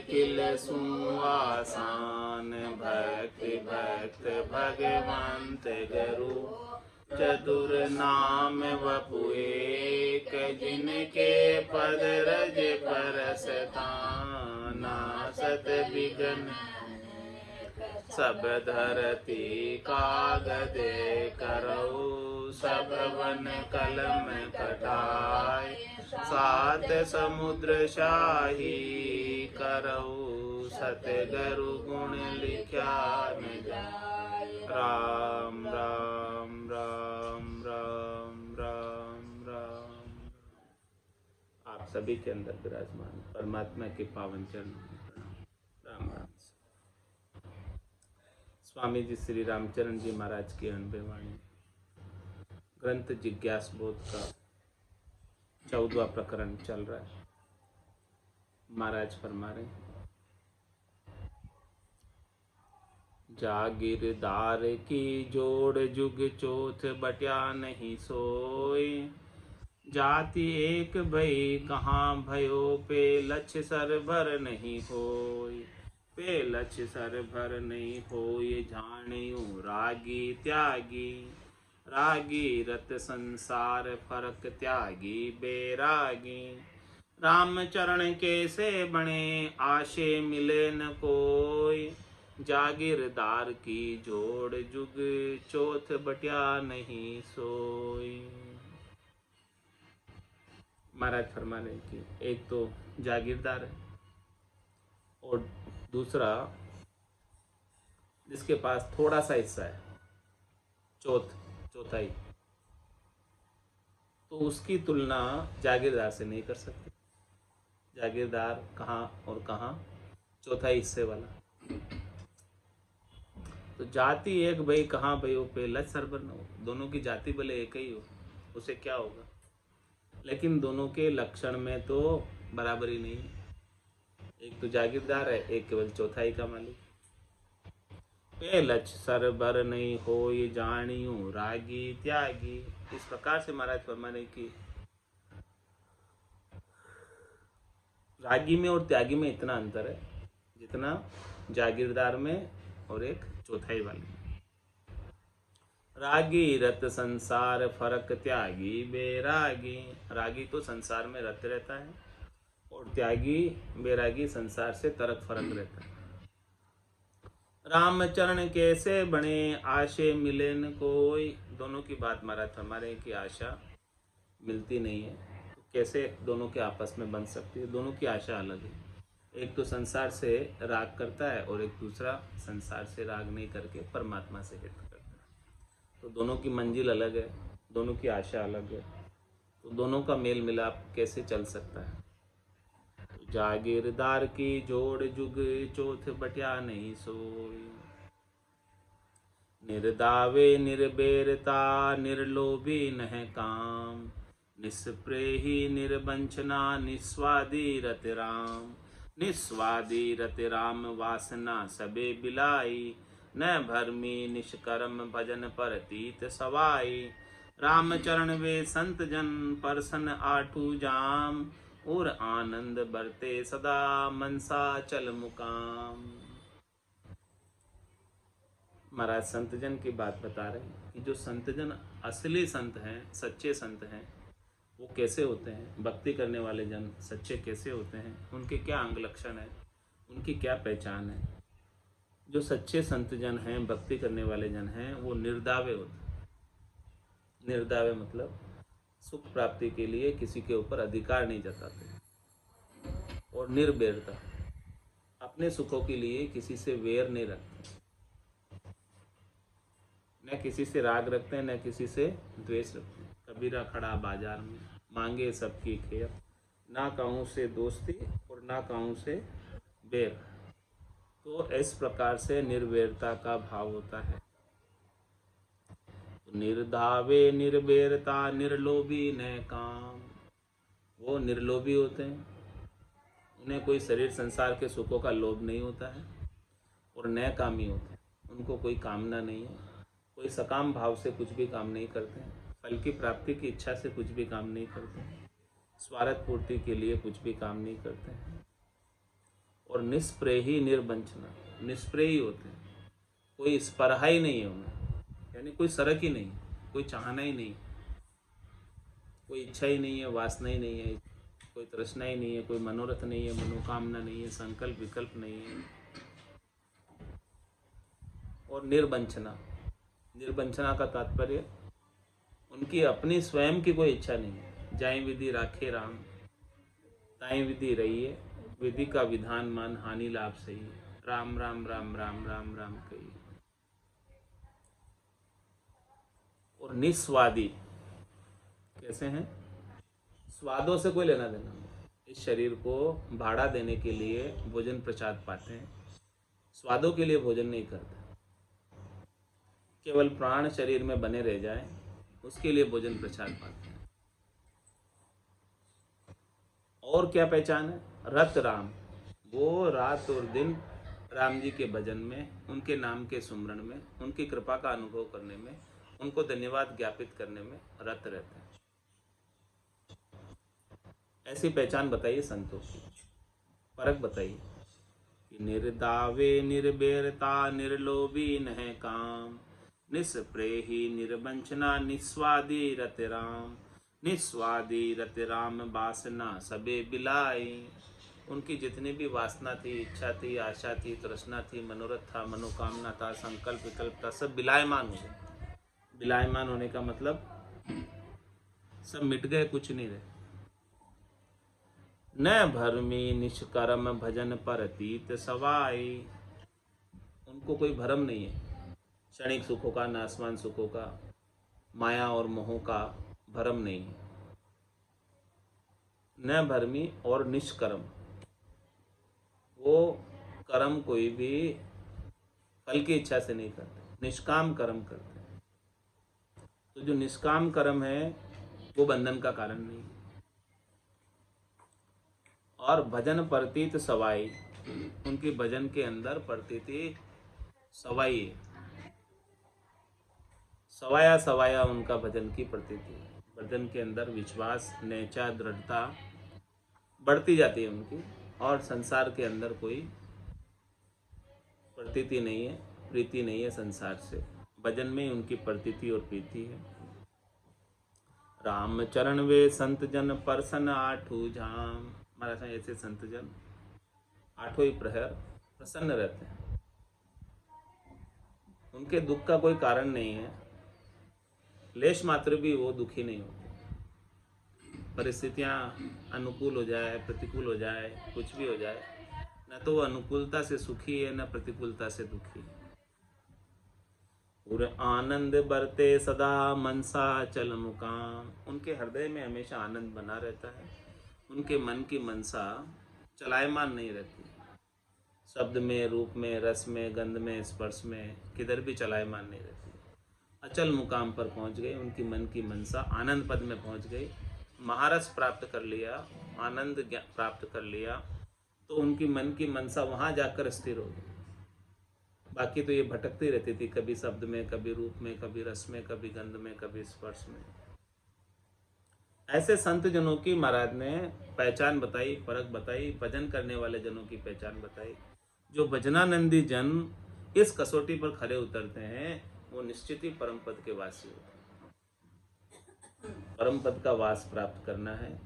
किल सुआसान भक्ति भक्त भगवंत गुरु चतुर नाम वपु एक जिनके पद रज परसताना सत विघ्न सब धरती कागदे करऊ सब वन कलम कटाय सात समुद्र शाही करऊ सतगुरु गुण लिख्या न जाय। राम राम राम राम राम राम। आप सभी के अंदर विराजमान परमात्मा के पावन चरणों में प्रणाम। राम राम। स्वामी जी श्री रामचरण जी महाराज की अनबे वाणी ग्रंथ जिज्ञास बोध का 14वां प्रकरण चल रहा है। महाराज फरमा रहे, जागीरदार की जोड़ जुग चौथ बट्या नहीं सोई, जाति एक भई कहाँ भयो पे लक्ष्य सर भर नहीं होई, पे लक्ष्य सर भर नहीं होय जानियो रागी त्यागी, रागी रत संसार फरक त्यागी बैरागी, राम चरण कैसे बने आशे मिले न कोई, जागीरदार की जोड़ जुग चौथ बट्या नहीं सोई। महाराज फरमाने की एक तो जागीरदार है और दूसरा जिसके पास थोड़ा सा हिस्सा है चौथाई, तो उसकी तुलना जागीरदार से नहीं कर सकते। जागीरदार कहाँ और कहाँ, चौथाई हिस्से वाला। तो जाति एक भाई कहाँ भाई हो पे लच सरबर न हो, दोनों की जाति भले एक ही हो उसे क्या होगा, लेकिन दोनों के लक्षण में तो बराबरी नहीं है। एक तो जागीरदार है, एक केवल चौथाई का मालिक। पे लच सर भर नहीं हो ये जानियो रागी त्यागी। इस प्रकार से महाराज फरमाने की रागी में और त्यागी में इतना अंतर है जितना जागीरदार में और एक चौथाई वाले में। रागी रत संसार फरक त्यागी बैरागी, रागी तो संसार में रत रहता है और त्यागी बैरागी संसार से तरक फरक रहता है। राम चरण कैसे बने आशे मिले न कोई, दोनों की बात महाराज हमारे की आशा मिलती नहीं है, तो कैसे दोनों के आपस में बन सकती है। दोनों की आशा अलग है, एक तो संसार से राग करता है और एक दूसरा संसार से राग नहीं करके परमात्मा से हित करता है। तो दोनों की मंजिल अलग है, दोनों की आशा अलग है, तो दोनों का मेल मिलाप कैसे चल सकता है। जागीरदार की जोड़ जुग चौथ बट्या नहीं सोई, निर्दावे निर्बेरता निर्लोभी नह काम, निस्प्रेही निर्वंचना निस्वादी रत राम, निस्वादी रत राम वासना सबे बिलाई, न भरमी निष्कर्म भजन पर तीत सवाई, राम चरण वे संत जन परसन आठू जाम, और आनंद बरते सदा मनसा चल मुकाम। महाराज संतजन की बात बता रहे हैं कि जो संतजन असली संत हैं, सच्चे संत हैं, वो कैसे होते हैं, भक्ति करने वाले जन सच्चे कैसे होते हैं, उनके क्या अंग लक्षण है, उनकी क्या पहचान है। जो सच्चे संतजन हैं, भक्ति करने वाले जन हैं, वो निर्दावे होते हैं। निर्दावे मतलब सुख प्राप्ति के लिए किसी के ऊपर अधिकार नहीं जताते, और निर्बेरता अपने सुखों के लिए किसी से वेर नहीं रखते, न किसी से राग रखते हैं न किसी से द्वेष रखते हैं। कबीरा खड़ा बाजार में मांगे सबकी खैर, ना कहूँ से दोस्ती और ना कहूँ से बेर। तो इस प्रकार से निर्वेरता का भाव होता है। तो निर्धावे निर्वेरता निर्लोभी न काम, वो निर्लोभी होते हैं, उन्हें कोई शरीर संसार के सुखों का लोभ नहीं होता है, और न कामी होते हैं, उनको कोई कामना नहीं है, कोई सकाम भाव से कुछ भी काम नहीं करते हैं, फल की प्राप्ति की इच्छा से कुछ भी काम नहीं करते हैं, स्वार्थ पूर्ति के लिए कुछ भी काम नहीं करते हैं। और निष्प्रेही निर्वंचना, निष्प्रेही होते हैं, कोई स्पर्हा ही नहीं है उन्हें, यानी कोई सरक ही नहीं, कोई चाहना ही नहीं, कोई इच्छा ही नहीं है, वासना ही नहीं है, कोई तृष्णा ही नहीं है, कोई मनोरथ नहीं है, मनोकामना नहीं है, संकल्प विकल्प नहीं है। और निर्वंचना, निर्वंचना का तात्पर्य उनकी अपनी स्वयं की कोई इच्छा नहीं है। जाय विधि राखे राम, ताई विधि रही है, विधि का विधान मान, हानि लाभ सही, राम राम राम राम राम राम कही। और निस्वादी कैसे हैं? स्वादों से कोई लेना देना नहीं। इस शरीर को भाड़ा देने के लिए भोजन प्रसाद पाते हैं, स्वादों के लिए भोजन नहीं करते। केवल प्राण शरीर में बने रह जाए उसके लिए भोजन प्रसाद पाते हैं। और क्या पहचान है? रत राम, वो रात और दिन राम जी के भजन में, उनके नाम के सुमरण में, उनकी कृपा का अनुभव करने में, उनको धन्यवाद ज्ञापित करने में रत रहते हैं। ऐसी पहचान बताइए संतों की, फर्क बताइए कि निर्दावे निर्बेरता निर्लोभी नह काम, निस्प्रेही निर्वंचना निस्वादी रत राम, निस्वादी रत राम वासना सबे बिलाई। उनकी जितनी भी वासना थी, इच्छा थी, आशा थी, तृष्णा थी, मनोरथ था, मनोकामना था, संकल्प विकल्प था, सब बिलायमान हो गए। बिलायमान होने का मतलब सब मिट गए, कुछ नहीं रहे। न भरमी निष्कर्म भजन पर तीत सवाई, उनको कोई भरम नहीं है, क्षणिक सुखों का, नासवान सुखों का, माया और मोहों का भरम नहीं है। न भरमी और निष्कर्म, वो कर्म कोई भी फल की इच्छा से नहीं करते, निष्काम कर्म करते हैं। तो जो निष्काम कर्म है वो बंधन का कारण नहीं है। और भजन प्रतीत सवाई, उनकी भजन के अंदर प्रतीति सवाई है, सवाया सवाया उनका भजन की प्रतीति है। भजन के अंदर विश्वास, नेचा, दृढ़ता बढ़ती जाती है उनकी, और संसार के अंदर कोई प्रतीति नहीं है, प्रीति नहीं है संसार से। भजन में उनकी प्रतीति और प्रीति है। राम चरण वे संत जन परसन आठू झाम, महाराज ऐसे संत जन आठों ही प्रहर प्रसन्न रहते हैं, उनके दुख का कोई कारण नहीं है, लेश मात्र भी वो दुखी नहीं होते। परिस्थितियां अनुकूल हो जाए, प्रतिकूल हो जाए, कुछ भी हो जाए, न तो वो अनुकूलता से सुखी है, न प्रतिकूलता से दुखी है। पूरे आनंद बरते सदा मनसा चल मुकाम, उनके हृदय में हमेशा आनंद बना रहता है, उनके मन की मनसा चलायमान नहीं रहती, शब्द में, रूप में, रस में, गंध में, स्पर्श में, किधर भी चलायमान नहीं रहती। अचल मुकाम पर पहुंच गई, उनकी मन की मनसा आनंद पद में पहुंच गई, महारस प्राप्त कर लिया, आनंद प्राप्त कर लिया, तो उनकी मन की मनसा वहां जाकर स्थिर हो गई। बाकी तो ये भटकती रहती थी, कभी शब्द में, कभी रूप में, कभी रस में, कभी गंध में, कभी स्पर्श में। ऐसे संत जनों की महाराज ने पहचान बताई, फर्क बताई, भजन करने वाले जनों की पहचान बताई। जो भजनानंदी जन इस कसौटी पर खरे उतरते हैं वो निश्चित ही परम पद के वासी होते हैं। परम पद का वास प्राप्त करना है,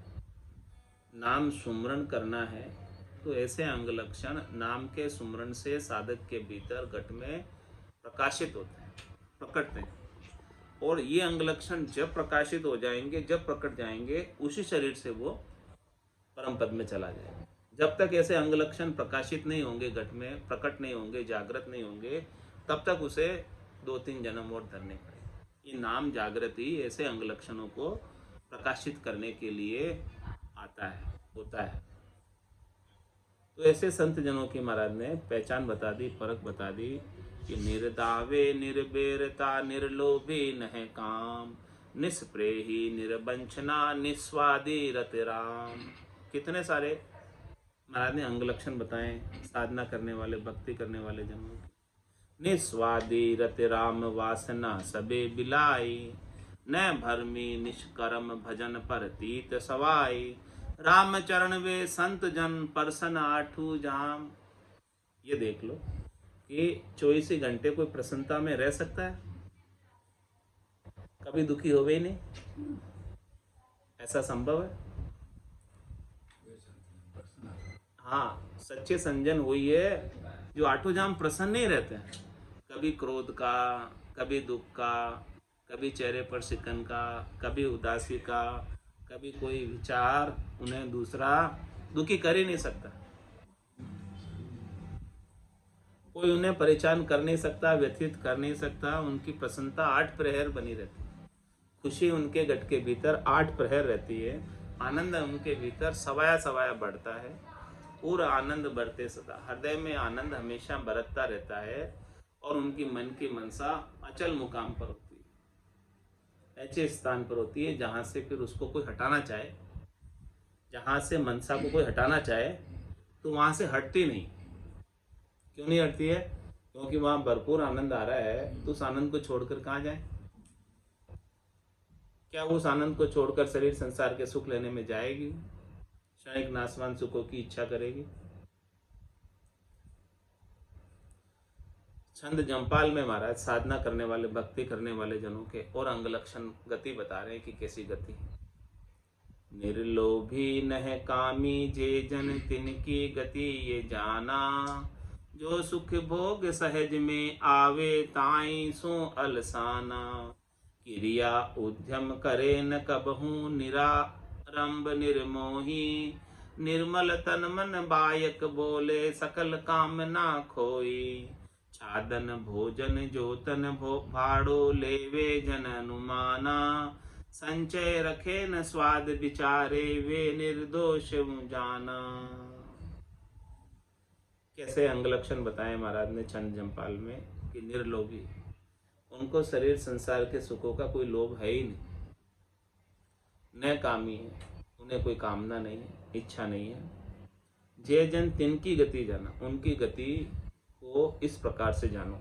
नाम सुमरण करना है, तो ऐसे अंग लक्षण नाम के सुमरण से साधक के भीतर घट में प्रकाशित होते हैं, प्रकटते हैं। और ये अंग लक्षण जब प्रकाशित हो जाएंगे, जब प्रकट जाएंगे, उसी शरीर से वो परम पद में चला जाएगा। जब तक ऐसे अंग लक्षण प्रकाशित नहीं होंगे, घट में प्रकट नहीं होंगे, जागृत नहीं होंगे, तब तक उसे 2-3 जन्म और धरने पड़ेंगे। ये नाम जागृति ऐसे अंग लक्षणों को प्रकाशित करने के लिए आता है, होता है। तो ऐसे संत जनों की महाराज ने पहचान बता दी, फर्क बता दी कि निर्दावे निर्बेरता निर्लोभी नह काम, निष्प्रेही निर्वंचना निस्वादी रत राम। कितने सारे महाराज ने अंग लक्षण बताए साधना करने वाले, भक्ति करने वाले जनों की। निस्वादी रत राम वासना सबे बिलाई, न भरमी निष्कर्म भजन पर तीत सवाई, राम चरण वे संत जन परसन आठू जाम। ये देख लो कि 24 घंटे कोई प्रसन्नता में रह सकता है? कभी दुखी हो ही नहीं, ऐसा संभव है? हाँ, सच्चे संजन वही है जो आठों जाम प्रसन्न नहीं रहते हैं। कभी क्रोध का, कभी दुख का, कभी चेहरे पर सिकन का, कभी उदासी का, कभी कोई विचार उन्हें दूसरा दुखी कर ही नहीं सकता। कोई उन्हें परेशान कर नहीं सकता, व्यथित कर नहीं सकता। उनकी प्रसन्नता 8 प्रहर बनी रहती है। खुशी उनके गट के भीतर 8 प्रहर रहती है। आनंद उनके भीतर सवाया सवाया बढ़ता है। पूरा आनंद बढ़ते सदा, हृदय में आनंद हमेशा बरतता रहता है। और उनकी मन की मनसा अचल मुकाम पर होती है, ऐसे स्थान पर होती है जहाँ से फिर उसको कोई हटाना चाहे, जहाँ से मनसा को कोई हटाना चाहे तो वहाँ से हटती नहीं। क्यों नहीं हटती है? क्योंकि वहाँ भरपूर आनंद आ रहा है। तो उस आनंद को छोड़कर कहाँ जाए? क्या वो उस आनंद को छोड़कर शरीर संसार के सुख लेने में जाएगी? क्षणिक नाशवान सुखों की इच्छा करेगी? छंद जमपाल में महाराज साधना करने वाले, भक्ति करने वाले जनों के और अंग लक्षण गति बता रहे हैं कि कैसी गति। निर्लोभी नह कामी जे जन तिनकी गति ये जाना। जो सुख भोग सहज में आवे ताई सो अलसाना। क्रिया उद्यम करे न कबहू निरारंभ निर्मोही। निर्मल तन मन बायक बोले सकल काम ना खोई। छादन भोजन जोतन भाड़ो लेवे जन अनुमाना। संचय रखे न स्वाद विचारे वे निर्दोष जाना। कैसे अंग लक्षण बताए महाराज ने छंद जमपाल में कि निर्लोभी, उनको शरीर संसार के सुखों का कोई लोभ है ही नहीं। न कामी है, उन्हें कोई कामना नहीं है, इच्छा नहीं है। जे जन तिनकी गति जाना, उनकी गति को इस प्रकार से जानो।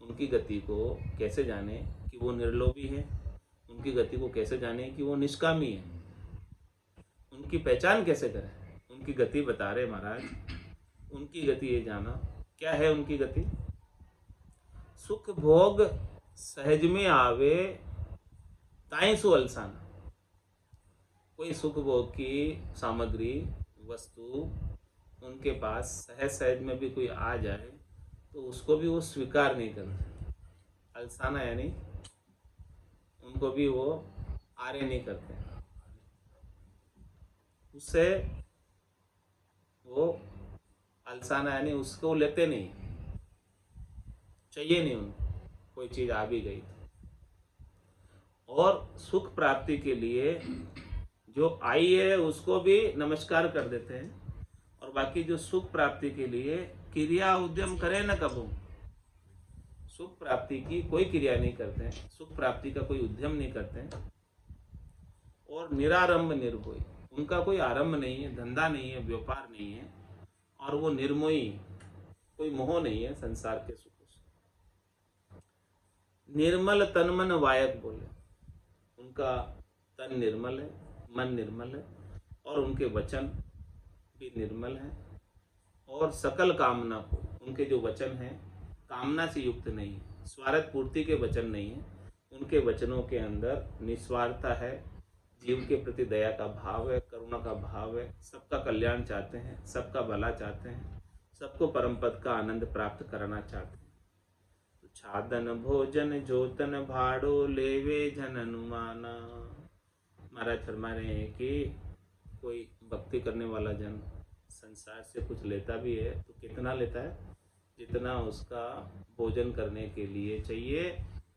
उनकी गति को कैसे जाने कि वो निर्लोभी है? उनकी गति को कैसे जाने कि वो निष्कामी है? उनकी पहचान कैसे करें? उनकी गति बता रहे महाराज। उनकी गति ये जाना। क्या है उनकी गति? सुख भोग सहज में आवे ताई सो अलसाना। कोई सुख भोग की सामग्री, वस्तु उनके पास सहज सहज में भी कोई आ जाए तो उसको भी वो स्वीकार नहीं करते। अलसाना यानी उनको भी वो आरे नहीं करते, उससे वो अलसाना यानी उसको लेते नहीं, चाहिए नहीं उनको। कोई चीज आ भी गई और सुख प्राप्ति के लिए जो आई है उसको भी नमस्कार कर देते हैं। और बाकी जो सुख प्राप्ति के लिए क्रिया उद्यम करे न कबू, सुख प्राप्ति की कोई क्रिया नहीं करते हैं, सुख प्राप्ति का कोई उद्यम नहीं करते हैं। और निरारंभ निर्भोई, उनका कोई आरंभ नहीं है, धंधा नहीं है, व्यापार नहीं है। और वो निर्मोही, कोई मोह नहीं है संसार के सुखों से। निर्मल तन मन वायक बोले, उनका तन निर्मल है, मन निर्मल है और उनके वचन भी निर्मल हैं। और सकल कामना को, उनके जो वचन हैं कामना से युक्त नहीं है, स्वार्थ पूर्ति के वचन नहीं है। उनके वचनों के अंदर निस्वार्थता है, जीव के प्रति दया का भाव है, करुणा का भाव है, सबका कल्याण चाहते हैं, सबका भला चाहते हैं, सबको परम पद का आनंद प्राप्त कराना चाहते हैं। तो छादन भोजन जोतन भाड़ो लेवे जन अनुमाना। महाराज फरमा रहे हैं कि कोई भक्ति करने वाला जन संसार से कुछ लेता भी है तो कितना लेता है? जितना उसका भोजन करने के लिए चाहिए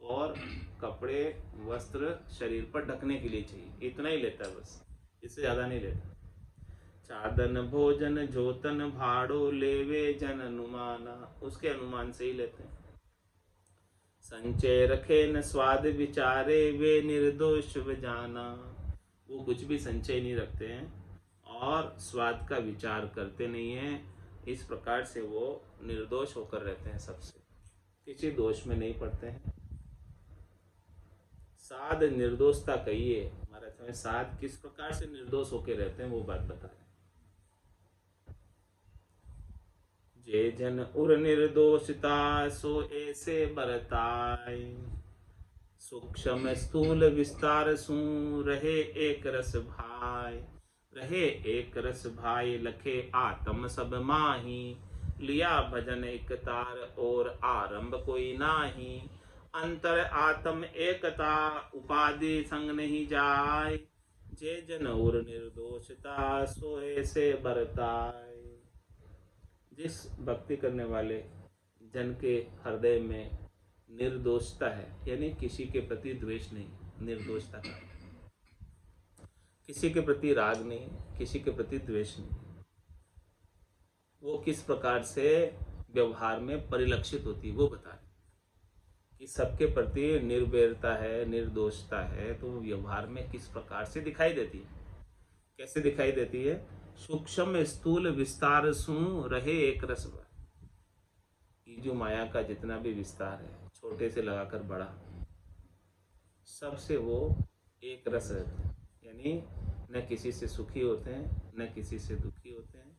और कपड़े वस्त्र शरीर पर ढकने के लिए चाहिए, इतना ही लेता है बस, इससे ज़्यादा नहीं लेता। चादन भोजन जोतन भाड़ो लेवे जन अनुमाना, उसके अनुमान से ही लेते हैं। संचय रखे न स्वाद विचारे वे निर्दोष जाना, वो कुछ भी संचय नहीं रखते हैं और स्वाद का विचार करते नहीं हैं। इस प्रकार से वो निर्दोष होकर रहते हैं, सबसे किसी दोष में नहीं पड़ते हैं। साध निर्दोषता कहिए महाराज, हमें साध किस प्रकार से निर्दोष होके रहते हैं वो बात बता रहे हैं। जे जन उर निर्दोषता सो ऐसे बरताय, सूक्ष्म स्थूल विस्तार सू रहे एक रस भाई, रहे एक रस भाई लखे आत्म सब माही, लिया भजन एक तार और आरंभ कोई नाही, अंतर आत्म एकता उपाधि संग नहीं जाय, जे जन और निर्दोषता सोए से बरताय। जिस भक्ति करने वाले जन के हृदय में निर्दोषता है, यानी किसी के प्रति द्वेष नहीं, निर्दोषता का किसी के प्रति राग नहीं, किसी के प्रति द्वेष नहीं, वो किस प्रकार से व्यवहार में परिलक्षित होती है वो बता रहे कि सबके प्रति निर्वैरता है, निर्दोषता है, तो व्यवहार में किस प्रकार से दिखाई देती है। कैसे दिखाई देती है? सूक्ष्म स्थूल विस्तार सु रहे एक रस भर। ये जो माया का जितना भी विस्तार है, छोटे से लगाकर बड़ा, सबसे वो एक रस रहते हैं, यानी न किसी से सुखी होते हैं न किसी से दुखी होते हैं,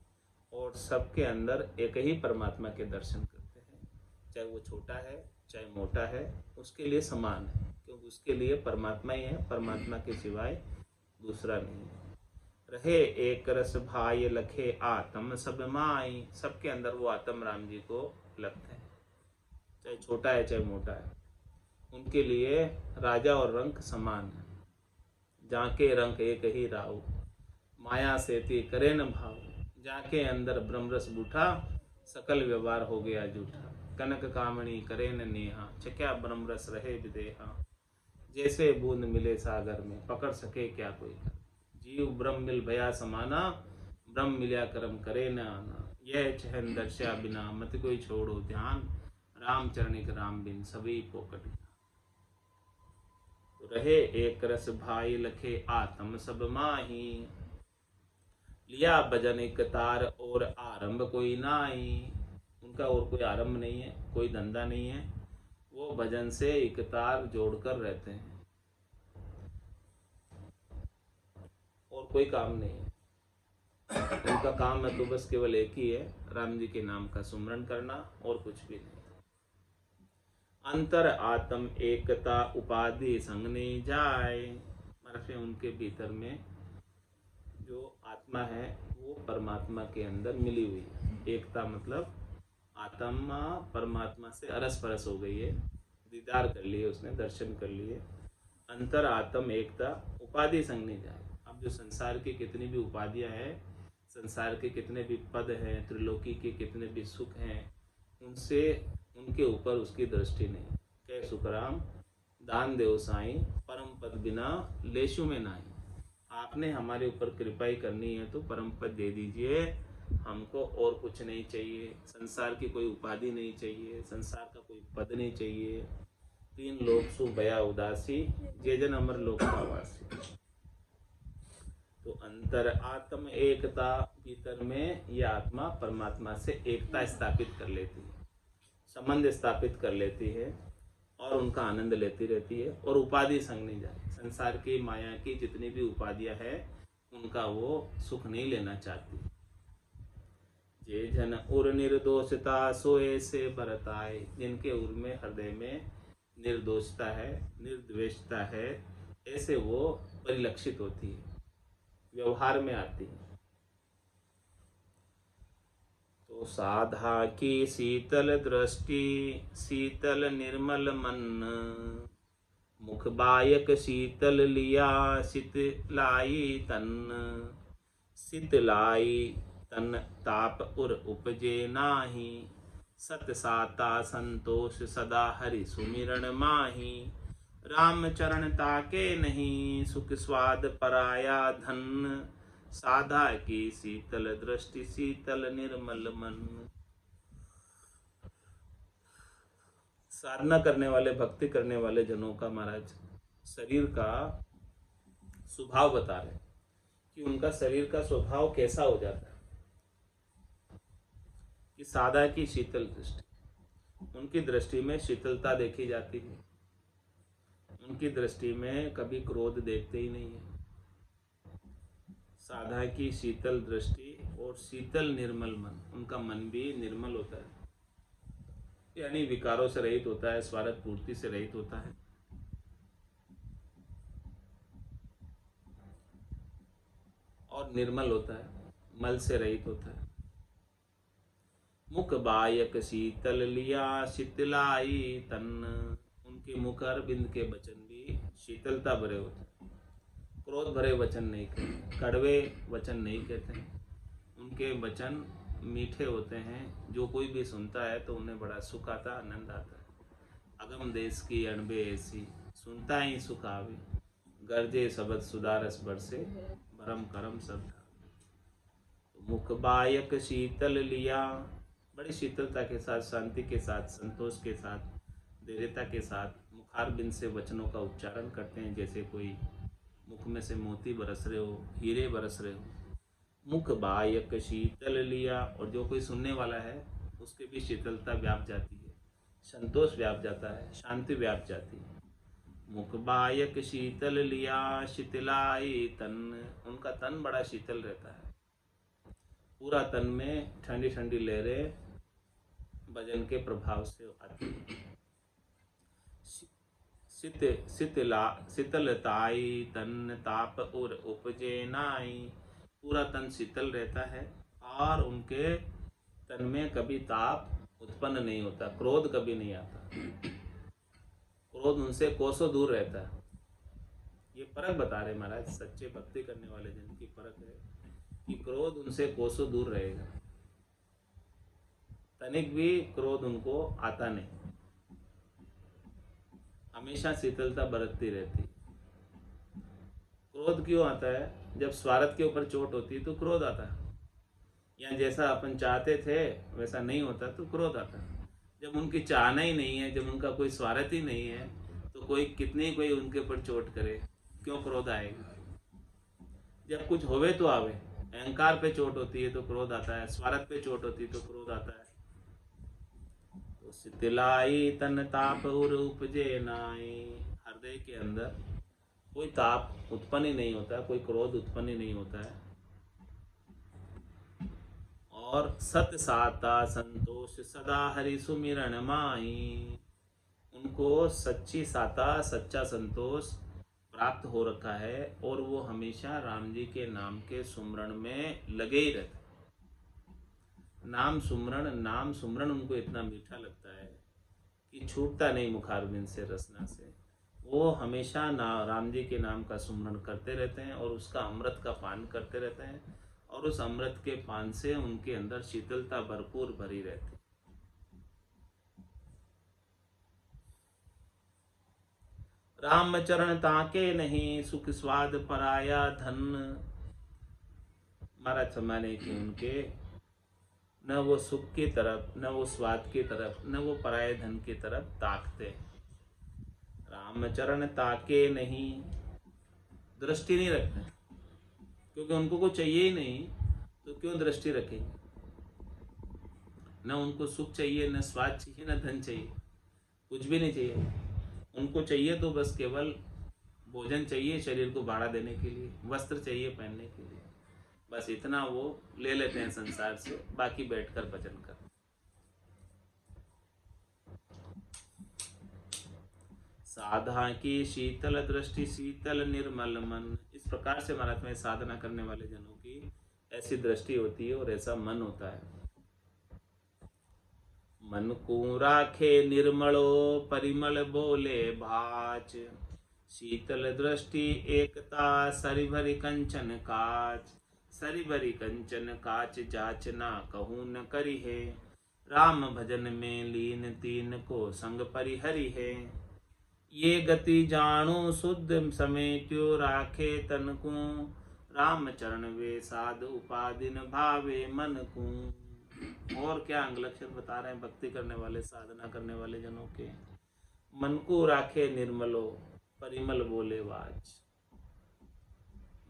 और सबके अंदर एक ही परमात्मा के दर्शन करते हैं। चाहे वो छोटा है चाहे मोटा है, उसके लिए समान है, क्योंकि उसके लिए परमात्मा ही है, परमात्मा के सिवाय दूसरा नहीं है। रहे एक रस भाई लखे आत्म सब माई, सबके अंदर वो आत्म राम जी को लगते हैं, चाहे छोटा है चाहे मोटा है, उनके लिए राजा और रंक समान है। जाके रंक एक ही राव, माया से ती करे न भाव, जाके अंदर ब्रह्मरस बूठा, सकल व्यवहार हो गया झूठा, कनक कामणी करे न नेहा, चक्या ब्रह्मरस रहे विदेहा, जैसे बूंद मिले सागर में, पकड़ सके क्या कोई कर, जीव ब्रह्म मिल भया समाना, ब्रह्म मिल्या कर्म करे न आना, यह चहन दर्शा बिना मत कोई छोड़ो ध्यान, राम चरणिक राम बिन सभी पोकट। तो रहे एक रस भाई लखे आत्म सब माही, लिया भजन एक तार और आरंभ कोई नाई, उनका और कोई आरंभ नहीं है, कोई धंधा नहीं है, वो भजन से एक तार जोड़कर रहते हैं और कोई काम नहीं है। उनका काम है तो बस केवल एक ही है, राम जी के नाम का सुमरण करना, और कुछ भी नहीं। अंतर आत्म एकता उपाधि संग नहीं जाए, मतलब उनके भीतर में जो आत्मा है वो परमात्मा के अंदर मिली हुई है। एकता मतलब आत्मा परमात्मा से अरस परस हो गई है, दीदार कर लिए उसने, दर्शन कर लिए। अंतर आत्म एकता उपाधि संग नहीं जाए। अब जो संसार की कितनी भी उपाधियां हैं, संसार के कितने भी पद हैं, त्रिलोकी के कितने भी सुख हैं, उनसे उनके ऊपर उसकी दृष्टि नहीं। कह सुखराम दान देव साईं, परम पद बिना लेशु में नाही। आपने हमारे ऊपर कृपा ही करनी है तो परम पद दे दीजिए, हमको और कुछ नहीं चाहिए, संसार की कोई उपाधि नहीं चाहिए, संसार का कोई पद नहीं चाहिए। तीन लोक सु भया उदासी, जे जन अमर लोक का वासी। तो अंतर आत्म एकता, भीतर में यह आत्मा परमात्मा से एकता स्थापित कर लेती है, संबंध स्थापित कर लेती है और उनका आनंद लेती रहती है, और उपाधि संग नहीं जाती। संसार की माया की जितनी भी उपाधियां हैं उनका वो सुख नहीं लेना चाहती। जे जन उर निर्दोषता सोए से बरताए, जिनके उर में हृदय में निर्दोषता है, निर्द्वेषता है, ऐसे वो परिलक्षित होती है, व्यवहार में आती है। तो साधा की शीतल दृष्टि, शीतल निर्मल मन, मुख बायक शीतल लिया शीतलाई तन, शीतलाई तन ताप उर उपजे नाही, सत साता संतोष सदा हरि सुमिरन माही, राम चरण ताके नहीं सुख स्वाद पराया धन, साधा की शीतल दृष्टि शीतल निर्मल मन। साधना करने वाले, भक्ति करने वाले जनों का महाराज शरीर का स्वभाव बता रहे कि उनका शरीर का स्वभाव कैसा हो जाता है। कि साधा की शीतल दृष्टि, उनकी दृष्टि में शीतलता देखी जाती है, उनकी दृष्टि में कभी क्रोध देखते ही नहीं है। साधा की शीतल दृष्टि और शीतल निर्मल मन, उनका मन भी निर्मल होता है, यानी विकारों से रहित होता है, स्वार्थ पूर्ति से रहित होता है। और निर्मल होता है, मल से रहित होता है। मुख बायक शीतल लिया शीतलाई तन, उनके मुख अरविंद के वचन भी शीतलता भरे होते हैं, क्रोध भरे वचन नहीं कहते, कड़वे वचन नहीं कहते हैं। उनके वचन मीठे होते हैं, जो कोई भी सुनता है तो उन्हें बड़ा सुख आता, आनंद आता है। अगम देश की अणबे ऐसी, सुनता ही सुख आवे, गर्जे शब्द सुधारस बरसे, भरम करम सब। मुख बायक शीतल लिया, बड़ी शीतलता के साथ, शांति के साथ, संतोष के साथ, धैर्यता के साथ मुखारबिंद से वचनों का उच्चारण करते हैं, जैसे कोई मुख में से मोती बरस रहे हो, हीरे बरस रहे हो। मुख बायक शीतल लिया, और जो कोई सुनने वाला है उसके भी शीतलता व्याप जाती है, संतोष व्याप जाता है, शांति व्याप जाती है। मुख बायक शीतल लिया शीतलाई तन, उनका तन बड़ा शीतल रहता है, पूरा तन में ठंडी ठंडी लहरें भजन के प्रभाव से आती है। शीतलताई तन ताप और उपजे नाई, पूरा तन शीतल रहता है और उनके तन में कभी ताप उत्पन्न नहीं होता, क्रोध कभी नहीं आता, क्रोध उनसे कोसों दूर रहता है। ये परख बता रहे महाराज, सच्चे भक्ति करने वाले जन की परख है कि क्रोध उनसे कोसों दूर रहेगा, तनिक भी क्रोध उनको आता नहीं, हमेशा शीतलता बरतती रहती। क्रोध क्यों आता है? जब स्वार्थ के ऊपर चोट होती है तो क्रोध आता है, या जैसा अपन चाहते थे वैसा नहीं होता तो क्रोध आता है। जब उनकी चाहना ही नहीं है, जब उनका कोई स्वार्थ ही नहीं है, तो कोई कितनी कोई उनके ऊपर चोट करे, क्यों क्रोध आएगा? जब कुछ होवे तो आवे, अहंकार पे चोट होती है तो क्रोध आता है, स्वार्थ पे चोट होती है तो क्रोध आता है। तो शीतलाई तन ताप और उपजे नाई, हृदय के अंदर कोई ताप उत्पन्न ही नहीं होता, कोई क्रोध उत्पन्न ही नहीं होता है। और सत्य साता संतोष सदा हरि सुमिरन माई, उनको सच्ची साता, सच्चा संतोष प्राप्त हो रखा है और वो हमेशा राम जी के नाम के सुमरण में लगे ही रहते। नाम सुमरण उनको इतना मीठा लगता है कि छूटता नहीं मुखारबिंद से, रसना से। वो हमेशा राम जी के नाम का सुमरण करते रहते हैं और उसका अमृत का पान करते रहते हैं, और उस अमृत के पान से उनके अंदर शीतलता भरपूर भरी रहती। राम चरण ताके नहीं, सुख स्वाद पराया धन, महाराज समाने की उनके न वो सुख की तरफ, न वो स्वाद की तरफ, न वो पराये धन की तरफ ताकते। राम चरण ताके नहीं, दृष्टि नहीं रखते, क्योंकि उनको कुछ चाहिए ही नहीं, तो क्यों दृष्टि रखेंगे? न उनको सुख चाहिए, न स्वाद चाहिए, न धन चाहिए, कुछ भी नहीं चाहिए। उनको चाहिए तो बस केवल भोजन चाहिए शरीर को भाड़ा देने के लिए, वस्त्र चाहिए पहनने के लिए, बस इतना वो ले लेते हैं संसार से, बाकी बैठकर भजन कर। साधा की शीतल दृष्टि शीतल निर्मल मन, इस प्रकार से महाराज में साधना करने वाले जनों की ऐसी दृष्टि होती है और ऐसा मन होता है। मन को राखे निर्मलो परिमल बोले भाच, शीतल दृष्टि एकता सरि भरी कंचन काच, सरि भरी कंचन काच जाचना कहूँ न करी है, राम भजन में लीन तीन को संग परिहरि है। ये गति जानो शुद्ध समेट्यो राखे तन को, राम चरण वे साध उपादिन भावे मन को। और क्या अंग लक्षण बता रहे हैं भक्ति करने वाले, साधना करने वाले जनों के? मन को राखे निर्मलो परिमल बोले वाच,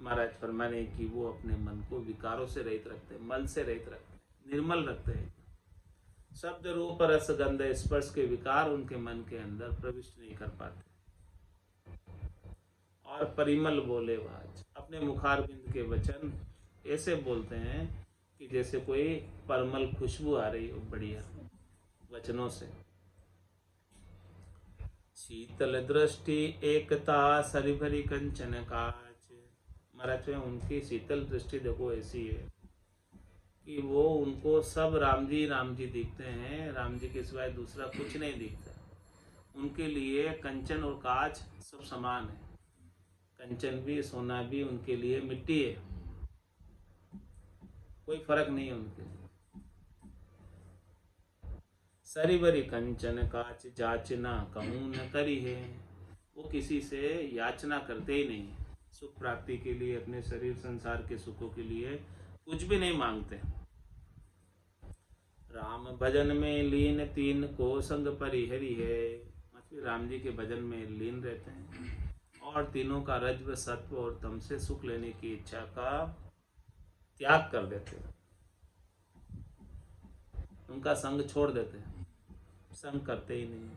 महाराज फरमाने की वो अपने मन को विकारों से रहित रखते, मल से रहित रखते, निर्मल रखते हैं। शब्द रूप रस गंध स्पर्श के विकार उनके मन के अंदर प्रविष्ट नहीं कर पाते। और परिमल बोले वाच, अपने मुखारबिंद के वचन ऐसे बोलते हैं कि जैसे कोई परमल खुशबू आ रही हो बढ़िया वचनों से। शीतल दृष्टि एकता सरिभरी कंचन काच। महाराज में उनकी शीतल दृष्टि देखो ऐसी है कि वो उनको सब राम जी दिखते हैं, राम जी के सिवाय दूसरा कुछ नहीं दिखता। उनके लिए कंचन और कांच सब समान है। कंचन भी सोना भी उनके लिए मिट्टी है, कोई फर्क नहीं है उनके लिए। सरिवरी कंचन काच जाचना कहूँ न करी है। वो किसी से याचना करते ही नहीं, सुख प्राप्ति के लिए, अपने शरीर संसार के सुखों के लिए कुछ भी नहीं मांगते। राम भजन में लीन तीन को संग परिहरी है। मतलब राम जी के भजन में लीन रहते हैं और तीनों का रज्व सत्व और तम से सुख लेने की इच्छा का त्याग कर देते हैं, उनका संग छोड़ देते हैं, संग करते ही नहीं,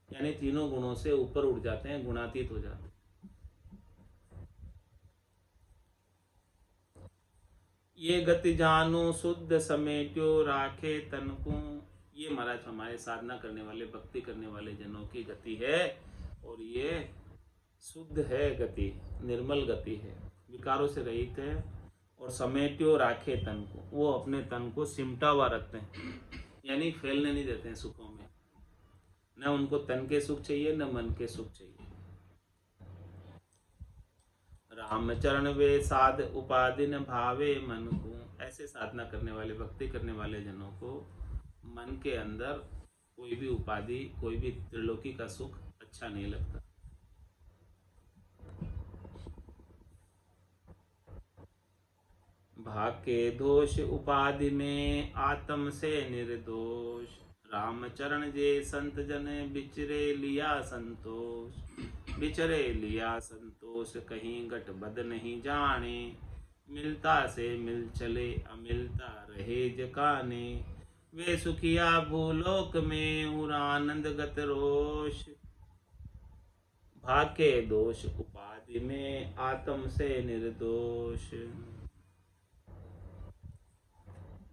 यानी तीनों गुणों से ऊपर उठ जाते हैं, गुणातीत हो जाते हैं। ये गति जानो शुद्ध समेट्यो राखे तन को। ये महाराज हमारे साधना करने वाले, भक्ति करने वाले जनों की गति है और ये शुद्ध है गति, निर्मल गति है, विकारों से रहित है। और समेट्यो राखे तन को, वो अपने तन को सिमटा हुआ रखते हैं, यानी फैलने नहीं देते हैं सुखों में। न उनको तन के सुख चाहिए न मन के सुख चाहिए। रामचरण वे साध उपाधि न भावे मन को। ऐसे साधना करने वाले, भक्ति करने वाले जनों को मन के अंदर कोई भी उपाधि, कोई भी त्रिलोकी का सुख अच्छा नहीं लगता। भाग के दोष उपाधि में आत्म से निर्दोष। रामचरण जे संत जन बिचरे लिया संतोष। बिचरे लिया संतोष कहीं गट बद नहीं जाने। मिलता से मिल चले अमिलता रहे जकाने। वे सुखिया भूलोक में उर आनंद गत रोष। भाग के दोष उपाधि में आत्म से निर्दोष।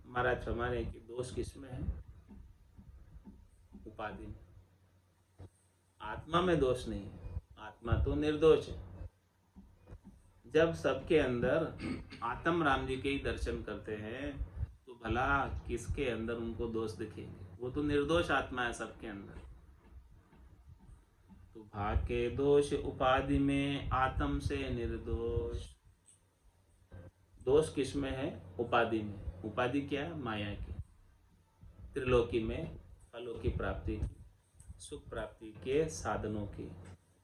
महाराज हमारे की दोष किसमें है? उपाधि में। आत्मा में दोष नहीं है, आत्मा तो निर्दोष है। जब सबके अंदर आत्म राम जी के ही दर्शन करते हैं तो भला किसके अंदर उनको दोष दिखेंगे? वो तो निर्दोष आत्मा है सबके अंदर। तो भाग के दोष उपाधि में आत्म से निर्दोष। दोष किसमें है? उपाधि में। उपाधि क्या है? माया की, त्रिलोकी में फलों की प्राप्ति की, सुख प्राप्ति के साधनों की।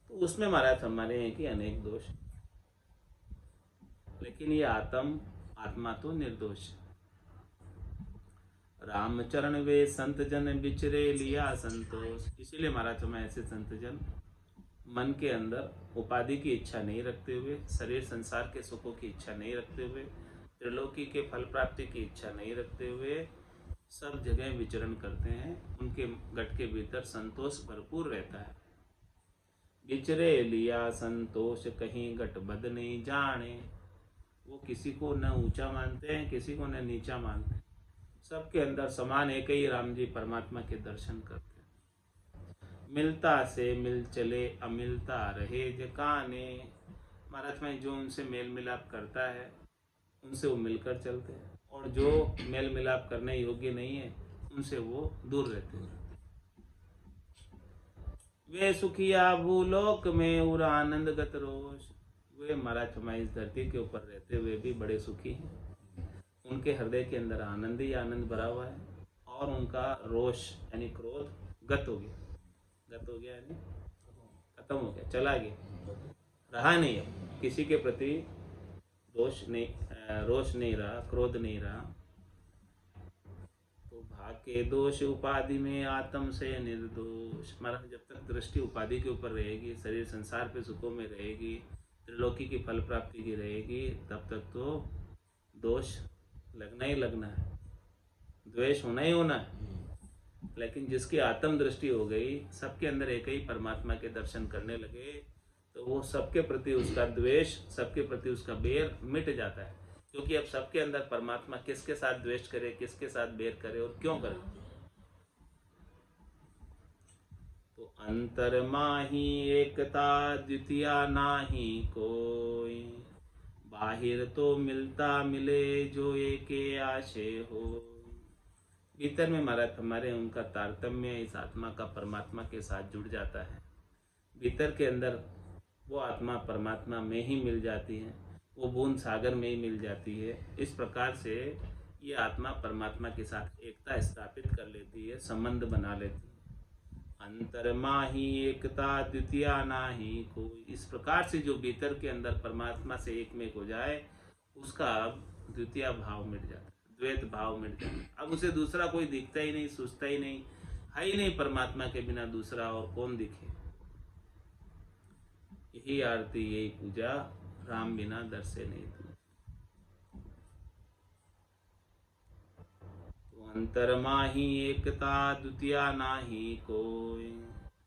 तो उसमें महाराज हमारे हैं कि अनेक दोष, लेकिन ये आत्मा तो निर्दोष है। रामचरण वे संत जन बिचरे लिया संतोष। इसीलिए महाराज हमें ऐसे संत जन मन के अंदर उपाधि की इच्छा नहीं रखते हुए, शरीर संसार के सुखों की इच्छा नहीं रखते हुए, त्रिलोकी के फल प्राप्ति की इच्छा नहीं रखते हुए सब जगह विचरण करते हैं। उनके गट के भीतर संतोष भरपूर रहता है। बिचरे लिया संतोष कहीं गट बद नहीं जाने। वो किसी को न ऊंचा मानते हैं, किसी को न नीचा मानते हैं, सबके अंदर समान एक ही राम जी परमात्मा के दर्शन करते हैं। मिलता से मिल चले अमिलता रहे जकाने। महाराज में जो उनसे मेल मिलाप करता है उनसे वो मिलकर चलते हैं, और जो मेल मिलाप करने योग्य नहीं है उनसे वो दूर रहते हैं। वे सुखिया भूलोक में उर आनंद गत रोष। वे महाराज हमारी इस धरती के ऊपर रहते हुए भी बड़े सुखी हैं। उनके हृदय के अंदर आनंद ही आनंद भरा हुआ है, और उनका रोष यानी क्रोध गत हो गया। गत हो गया यानी खत्म हो गया, चला गया, रहा नहीं। अब किसी के प्रति रोष नहीं रहा, क्रोध नहीं रहा। तो भाग के दोष उपाधि में आत्म से निर्दोष। महाराज जब तक दृष्टि उपाधि के ऊपर रहेगी, शरीर संसार पे सुखों में रहेगी, त्रिलोकी की फल प्राप्ति की रहेगी, तब तक तो दोष लगना ही लगना है, द्वेष होना ही होना है। लेकिन जिसकी आत्म दृष्टि हो गई, सबके अंदर एक ही परमात्मा के दर्शन करने लगे, तो वो सबके प्रति उसका द्वेष, सबके प्रति उसका बैर मिट जाता है, क्योंकि अब सबके अंदर परमात्मा किसके साथ द्वेष करे, किसके साथ बैर करे और क्यों करे। तो अंतर माही एकता द्वितीया नाही कोई, बाहिर तो मिलता मिले जो एके आशय हो। भीतर में हमारे उनका तारतम्य इस आत्मा का परमात्मा के साथ जुड़ जाता है। भीतर के अंदर वो आत्मा परमात्मा में ही मिल जाती है, वो बूंद सागर में ही मिल जाती है। इस प्रकार से ये आत्मा परमात्मा के साथ एकता स्थापित कर लेती है, संबंध बना लेती है। अंतर माही एकता द्वितीया नाही कोई, इस प्रकार से जो भीतर के अंदर परमात्मा से एक में हो जाए उसका द्वितीय भाव मिट जाता है, द्वैत भाव मिट जाता है। अब उसे दूसरा कोई दिखता ही नहीं, सोचता ही नहीं, है ही नहीं परमात्मा के बिना दूसरा और कौन दिखे। यही आरती यही पूजा, राम बिना दर्शे नहीं थी। तो अंतर माही एकता द्वितीया नाही कोई,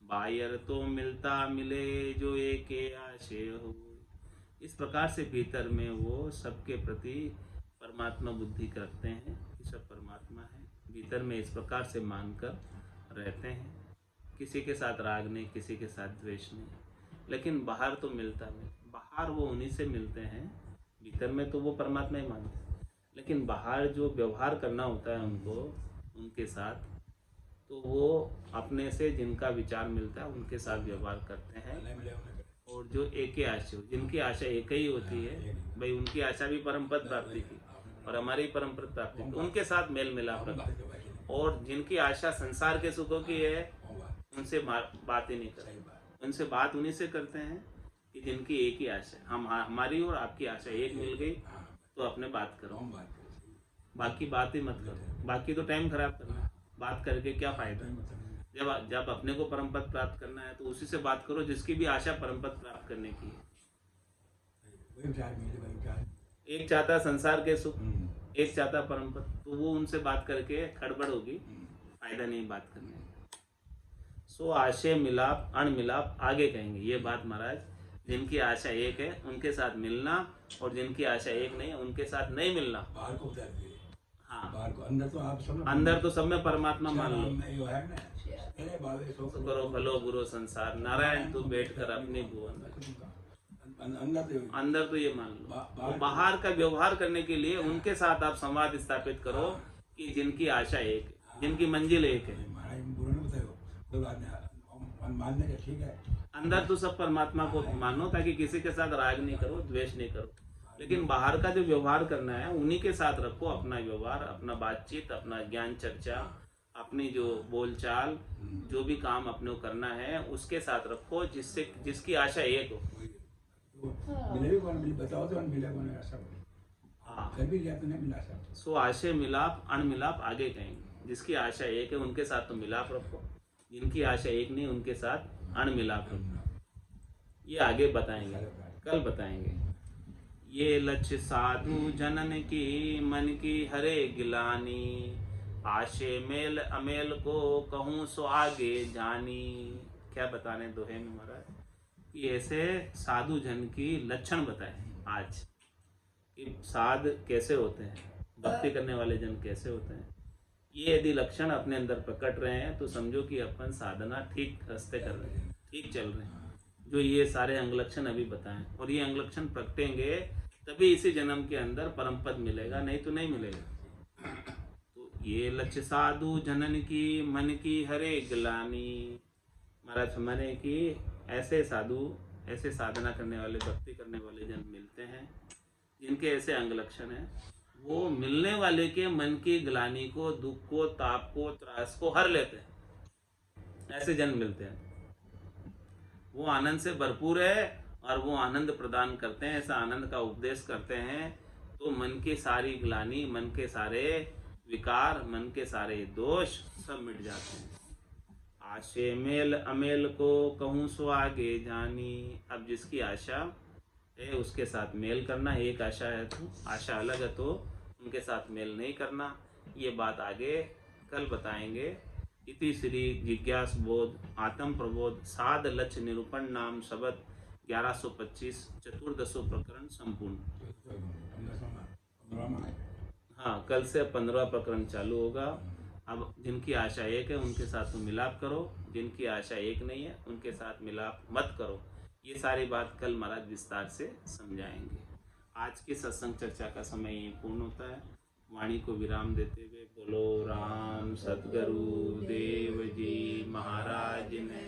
बाहर तो मिलता मिले जो एके आशय हो। इस प्रकार से भीतर में वो सबके प्रति परमात्मा बुद्धि करते हैं कि सब परमात्मा है, भीतर में इस प्रकार से मानकर रहते हैं। किसी के साथ राग नहीं, किसी के साथ द्वेष नहीं, लेकिन बाहर तो मिलता नहीं, बाहर वो उन्हीं से मिलते हैं, भीतर में तो वो परमात्मा ही मानते हैं, लेकिन बाहर जो व्यवहार करना होता है उनको, उनके साथ, तो वो अपने से जिनका विचार मिलता है उनके साथ व्यवहार करते हैं। और जो एक ही आशा हो, जिनकी आशा एक ही होती है, भाई उनकी आशा भी परम पद प्राप्ति की और हमारी परम पद प्राप्ति की, उनके साथ मेल मिलाप रखते हैं। और जिनकी आशा संसार के सुखों की है उनसे बात ही नहीं करते, उनसे बात उन्हीं से करते हैं कि जिनकी एक ही आशा, हम हमारी और आपकी आशा एक मिल गई तो अपने बात करो, बाकी बात ही मत करो, बाकी तो टाइम खराब करना, बात करके क्या फायदा। जब अपने को परम पद प्राप्त करना है तो उसी से बात करो जिसकी भी आशा परम पद प्राप्त करने की है। एक चाहता संसार के सुख, एक चाहता परम पद, तो वो उनसे बात करके खड़बड़ होगी, फायदा नहीं बात करने का। सो आशय मिलाप अण मिलाप आगे कहेंगे ये बात महाराज। जिनकी आशा एक है उनके साथ मिलना, और जिनकी आशा एक नहीं है उनके साथ नहीं मिलना। हाँ, बाहर को, अंदर तो सब में परमात्मा मान लो, करो भलो बुरो संसार, नारायण तू बैठ कर अपनी भुवन, अंदर तो ये मान लो। बाहर का व्यवहार करने के लिए उनके साथ आप संवाद स्थापित करो कि जिनकी आशा एक है, जिनकी मंजिल एक है। अंदर तो सब परमात्मा को मानो, ताकि किसी के साथ राग नहीं करो, द्वेष नहीं करो, लेकिन बाहर का जो व्यवहार करना है उन्हीं के साथ रखो अपना व्यवहार, अपना बातचीत, अपना ज्ञान चर्चा, अपनी जो बोलचाल, जो भी काम अपने को करना है उसके साथ रखो, जिससे जिसकी आशा एक हो। बताओ तो सो आशय मिलाप अण मिलाप आगे कहेंगे। जिसकी आशा एक है उनके साथ तो मिलाप रखो, जिनकी आशा एक नहीं उनके साथ अण मिलाप रखो। ये आगे बताएंगे, कल बताएंगे। ये लक्ष्य साधु जनन की मन की हरे गिलानी, आशे मेल अमेल को कहूँ सो आगे जानी। क्या बताने दोहे में महाराज कि ऐसे साधु जन की लक्षण बताए आज, कि साध कैसे होते हैं, भक्ति करने वाले जन कैसे होते हैं। ये यदि लक्षण अपने अंदर प्रकट रहे हैं तो समझो कि अपन साधना ठीक रास्ते कर रहे हैं, ठीक चल रहे हैं। जो ये सारे अंगलक्षण अभी बताएं, और ये अंगलक्षण प्रकटेंगे तभी इसी जन्म के अंदर परम पद मिलेगा, नहीं तो नहीं मिलेगा। तो ये लक्ष्य साधु जनन की मन की हरे गिलानी, महाराज हमारे की ऐसे साधु, ऐसे साधना करने वाले, भक्ति करने वाले जन मिलते हैं जिनके ऐसे अंगलक्षण हैं। वो मिलने वाले के मन की ग्लानि को, दुख को, ताप को, त्रास को हर लेते हैं। ऐसे जन मिलते हैं, वो आनंद से भरपूर है और वो आनंद प्रदान करते हैं, ऐसा आनंद का उपदेश करते हैं। तो मन की सारी ग्लानि, मन के सारे विकार, मन के सारे दोष सब मिट जाते हैं। आशे मेल अमेल को कहूँ सो आगे जानी। अब जिसकी आशा है उसके साथ मेल करना, एक आशा है तो आशा अलग है तो उनके साथ मेल नहीं करना। ये बात आगे कल बताएंगे। इति श्री जिज्ञास बोध आत्म प्रबोध साध लक्ष्य निरूपण नाम शब्द 1125 चतुर्दशो प्रकरण संपूर्ण। हाँ, कल से 15वां प्रकरण चालू होगा। अब जिनकी आशा एक है उनके साथ में मिलाप करो, जिनकी आशा एक नहीं है उनके साथ मिलाप मत करो। ये सारी बात कल महाराज विस्तार से समझाएंगे। आज की सत्संग चर्चा का समय ये पूर्ण होता है। वाणी को विराम देते हुए बोलो राम सद्गुरु देव जी महाराज ने,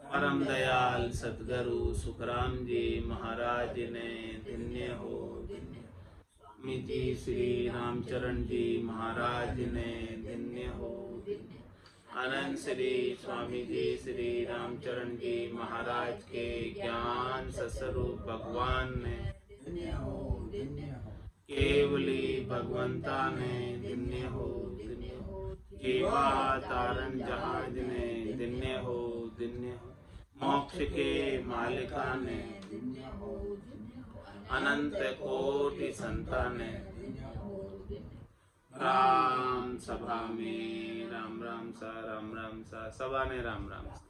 परम दयाल सद्गुरु सुखराम जी महाराज ने धन्य हो। स्वामी जी श्री रामचरण जी महाराज ने धन्य हो। आनंद श्री स्वामी जी श्री रामचरण जी महाराज के ज्ञान सस्वरूप भगवान ने धन्य हो। केवली भगवंता ने धन्य हो। जीवा तारण जहाज ने धन्य हो। मोक्ष के मालिका ने धन्य हो। अनंत कोटि संतान ने राम सभा में राम राम सा सभा ने राम राम सा।